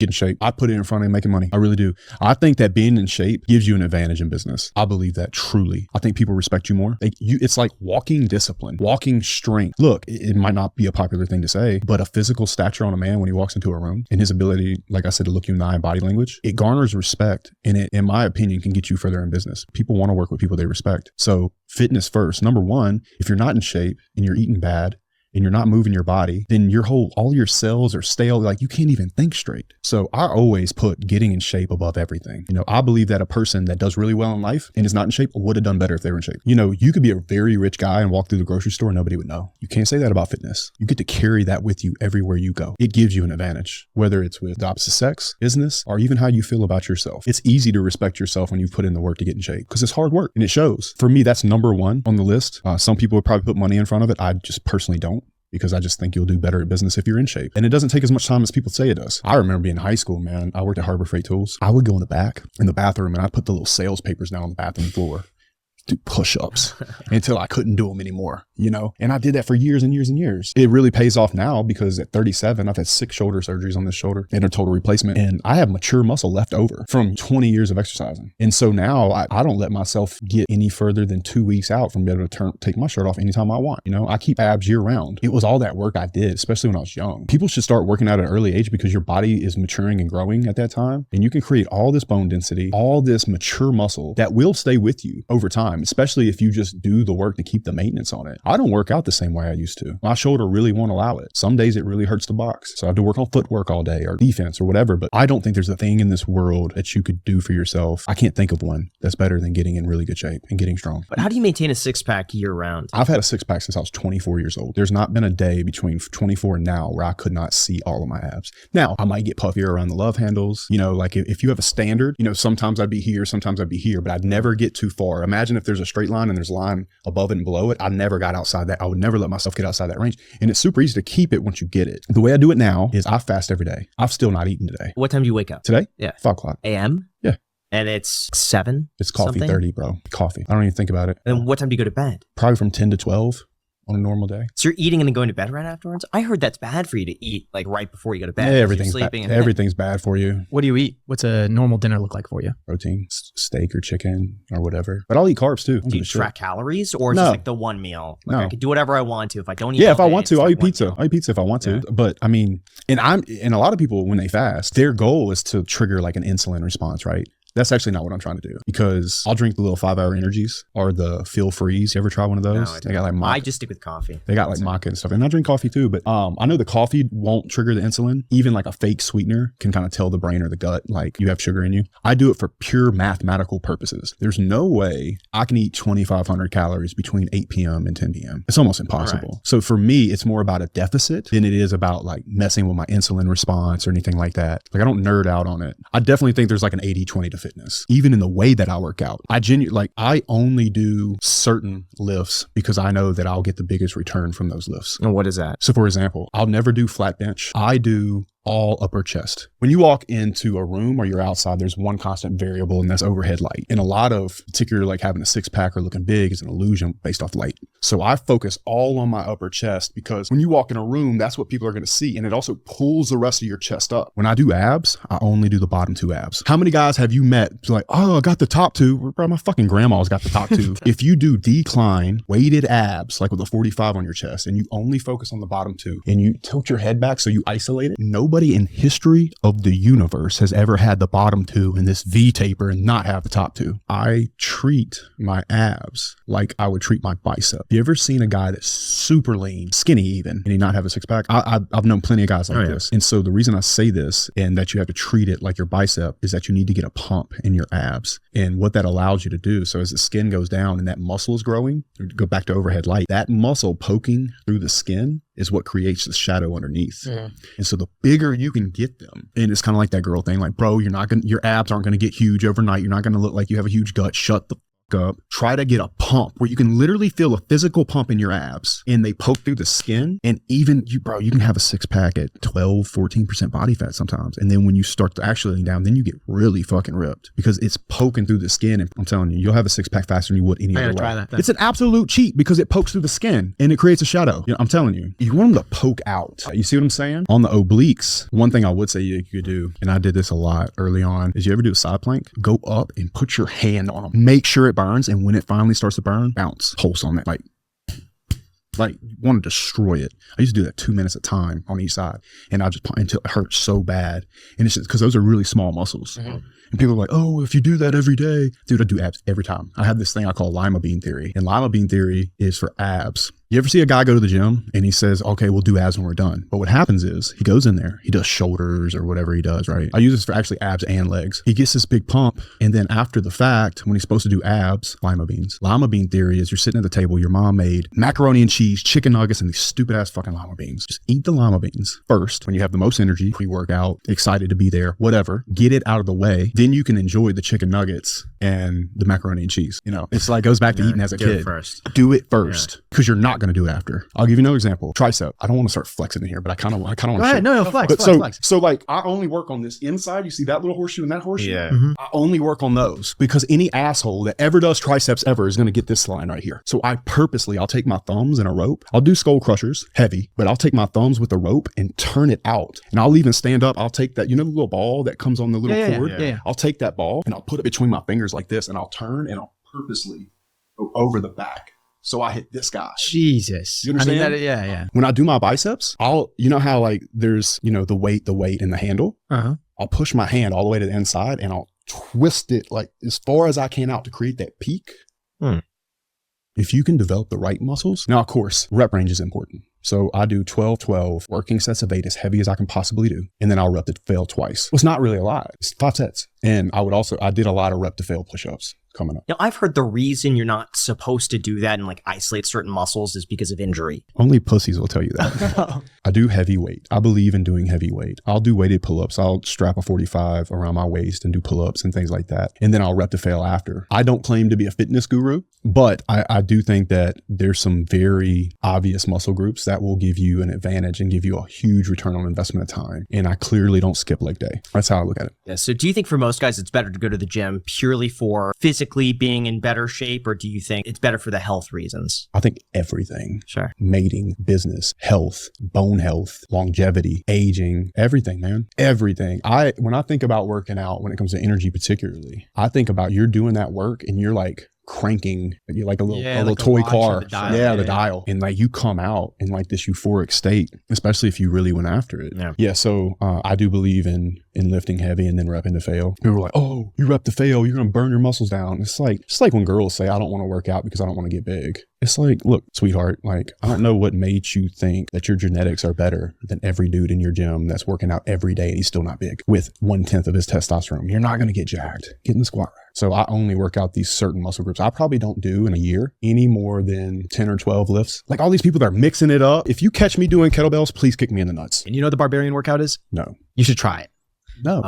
Get in shape. I put it in front of you making money. I really do. I think that being in shape gives you an advantage in business. I believe that truly. I think people respect you more. It's like walking discipline, walking strength. Look, it might not be a popular thing to say, but a physical stature on a man when he walks into a room and his ability, like I said, to look you in the eye and body language, it garners respect. And it, in my opinion, can get you further in business. People want to work with people they respect. So fitness first. Number one, if you're not in shape and you're eating bad, and you're not moving your body, then all your cells are stale. Like you can't even think straight. So I always put getting in shape above everything. I believe that a person that does really well in life and is not in shape would have done better if they were in shape. You could be a very rich guy and walk through the grocery store and nobody would know. You can't say that about fitness. You get to carry that with you everywhere you go. It gives you an advantage, whether it's with the opposite sex, business, or even how you feel about yourself. It's easy to respect yourself when you put in the work to get in shape because it's hard work and it shows. For me, that's number one on the list. Some people would probably put money in front of it. I just personally don't. Because I just think you'll do better at business if you're in shape. And it doesn't take as much time as people say it does. I remember being in high school, man. I worked at Harbor Freight Tools. I would go in the bathroom, and I'd put the little sales papers down on the bathroom floor, do push-ups until I couldn't do them anymore, and I did that for years and years and years. It really pays off now because at 37, I've had 6 shoulder surgeries on this shoulder and a total replacement. And I have mature muscle left over from 20 years of exercising. And so now I don't let myself get any further than 2 weeks out from being able to take my shirt off anytime I want. I keep abs year round. It was all that work I did, especially when I was young. People should start working out at an early age because your body is maturing and growing at that time. And you can create all this bone density, all this mature muscle that will stay with you over time, especially if you just do the work to keep the maintenance on it. I don't work out the same way I used to. My shoulder really won't allow it. Some days it really hurts to box. So I have to work on footwork all day or defense or whatever. But I don't think there's a thing in this world that you could do for yourself. I can't think of one that's better than getting in really good shape and getting strong. But how do you maintain a six-pack year round? I've had a six-pack since I was 24 years old. There's not been a day between 24 and now where I could not see all of my abs. Now, I might get puffier around the love handles. Like if you have a standard, sometimes I'd be here, sometimes I'd be here, but I'd never get too far. Imagine if there's a straight line and there's a line above it and below it. I never got outside that. I would never let myself get outside that range. And it's super easy to keep it once you get it. The way I do it now is I fast every day. I've still not eaten today. What time do you wake up? Today? Yeah. 5 o'clock. a.m.? Yeah. And it's 7? It's coffee something? 30, bro. Coffee. I don't even think about it. And then what time do you go to bed? Probably from 10 to 12 on a normal day. So you're eating and then going to bed right afterwards? I heard that's bad for you to eat like right before you go to bed. Yeah, everything's bad for you. What do you eat? What's a normal dinner look like for you? Protein, steak or chicken or whatever. But I'll eat carbs too. Do you track calories or No. just like the one meal? Like No. I can do whatever I want to. If I don't eat Yeah, all if I day, want it's to, I'll like eat one pizza. meal. I'll eat pizza if I want to. Yeah. But I mean, and a lot of people when they fast, their goal is to trigger like an insulin response, right? That's actually not what I'm trying to do because I'll drink the little 5-hour energies or the Feel Freeze. You ever try one of those? No, They got like maca. I just stick with coffee. They got like maca and stuff. And I drink coffee too, but I know the coffee won't trigger the insulin. Even like a fake sweetener can kind of tell the brain or the gut like you have sugar in you. I do it for pure mathematical purposes. There's no way I can eat 2,500 calories between 8 p.m. and 10 p.m. It's almost impossible. Right. So for me, it's more about a deficit than it is about like messing with my insulin response or anything like that. Like I don't nerd out on it. I definitely think there's like an 80-20 to fitness. Even in the way that I work out, I only do certain lifts because I know that I'll get the biggest return from those lifts. And what is that? So for example, I'll never do flat bench. I do all upper chest. When you walk into a room or you're outside, there's one constant variable and that's overhead light. And a lot of, particularly like having a six-pack or looking big is an illusion based off light. So I focus all on my upper chest because when you walk in a room, that's what people are going to see. And it also pulls the rest of your chest up. When I do abs, I only do the bottom 2 abs. How many guys have you met like, oh, I got the top 2? Bro, my fucking grandma's got the top 2. If you do decline weighted abs, like with a 45 on your chest, and you only focus on the bottom 2 and you tilt your head back so you isolate it, nobody in history of the universe has ever had the bottom 2 in this V taper and not have the top 2. I treat my abs like I would treat my bicep. You ever seen a guy that's super lean, skinny even, and he not have a six-pack? I've known plenty of guys like this. And so the reason I say this and that you have to treat it like your bicep is that you need to get a pump in your abs. And what that allows you to do, so as the skin goes down and that muscle is growing, go back to overhead light, that muscle poking through the skin is what creates the shadow underneath. And so the bigger you can get them, and it's kind of like that girl thing, like, bro, your abs aren't going to get huge overnight. You're not going to look like you have a huge gut. Shut the up, try to get a pump where you can literally feel a physical pump in your abs and they poke through the skin. And even you can have a 6-pack at 12, 14% body fat sometimes. And then when you start to actually lay down, then you get really fucking ripped because it's poking through the skin. And I'm telling you, you'll have a 6-pack faster than you would any other way. Try that then. It's an absolute cheat because it pokes through the skin and it creates a shadow. You know, I'm telling you, you want them to poke out. You see what I'm saying? On the obliques, one thing I would say you could do, and I did this a lot early on, is you ever do a side plank, go up and put your hand on them. Make sure it burns. And when it finally starts to burn, bounce, pulse on it. Like you want to destroy it. I used to do that 2 minutes at a time on each side. And I just until it hurts so bad. And it's just because those are really small muscles. Mm-hmm. And people are like, oh, if you do that every day, dude, I do abs every time. I have this thing I call lima bean theory. And lima bean theory is for abs. You ever see a guy go to the gym and he says, okay, we'll do abs when we're done. But what happens is he goes in there, he does shoulders or whatever he does, right? I use this for actually abs and legs. He gets this big pump. And then after the fact, when he's supposed to do abs, lima beans. Lima bean theory is you're sitting at the table, your mom made macaroni and cheese, chicken nuggets, and these stupid ass fucking lima beans. Just eat the lima beans first when you have the most energy, pre-workout, excited to be there, whatever. Get it out of the way. Then you can enjoy the chicken nuggets and the macaroni and cheese. You know, it's like goes back to eating as a kid. Do it first because you're not going to do it after. I'll give you another example. Tricep. I don't want to start flexing in here, but I kind of want to. Go ahead. No, flex. So like I only work on this inside. You see that little horseshoe and that horseshoe? Yeah. Mm-hmm. I only work on those because any asshole that ever does triceps ever is going to get this line right here. So I'll take my thumbs and a rope. I'll do skull crushers, heavy, but I'll take my thumbs with the rope and turn it out. And I'll even stand up. I'll take that, you know, the little ball that comes on the little cord? Yeah. I'll take that ball and I'll put it between my fingers like this and I'll turn and I'll purposely go over the back. So I hit this guy. Jesus. You understand? I mean, yeah. When I do my biceps, you know how like there's, you know, the weight and the handle. Uh-huh. I'll push my hand all the way to the inside and I'll twist it like as far as I can out to create that peak. If you can develop the right muscles. Now, of course, rep range is important. So I do 12-12 working sets of 8 as heavy as I can possibly do. And then I'll rep to fail twice. Well, it's not really a lot. It's 5 sets. And I did a lot of rep to fail push-ups coming up. You know, I've heard the reason you're not supposed to do that and like isolate certain muscles is because of injury. Only pussies will tell you that. I do heavy weight. I believe in doing heavy weight. I'll do weighted pull-ups. I'll strap a 45 around my waist and do pull-ups and things like that. And then I'll rep to fail after. I don't claim to be a fitness guru, but I do think that there's some very obvious muscle groups that will give you an advantage and give you a huge return on investment of time. And I clearly don't skip leg day. That's how I look at it. Yeah. So do you think for most guys, it's better to go to the gym purely for physically being in better shape, or do you think it's better for the health reasons? I think everything. Sure. Mating, business, health, bone health, longevity, aging, everything, man. Everything. When I think about working out, when it comes to energy particularly, I think about you're doing that work and you're like cranking, you're like a little toy car. The dial. And like you come out in like this euphoric state, especially if you really went after it. Yeah. So I do believe in lifting heavy and then repping to fail. People are like, oh, you rep to fail, you're going to burn your muscles down. It's like when girls say, I don't want to work out because I don't want to get big. It's like, look, sweetheart, like, I don't know what made you think that your genetics are better than every dude in your gym that's working out every day and he's still not big with 1/10 of his testosterone. You're not going to get jacked. Get in the squat rack. So I only work out these certain muscle groups. I probably don't do in a year any more than 10 or 12 lifts. Like all these people that are mixing it up. If you catch me doing kettlebells, please kick me in the nuts. And you know what the barbarian workout is? No. You should try it. No.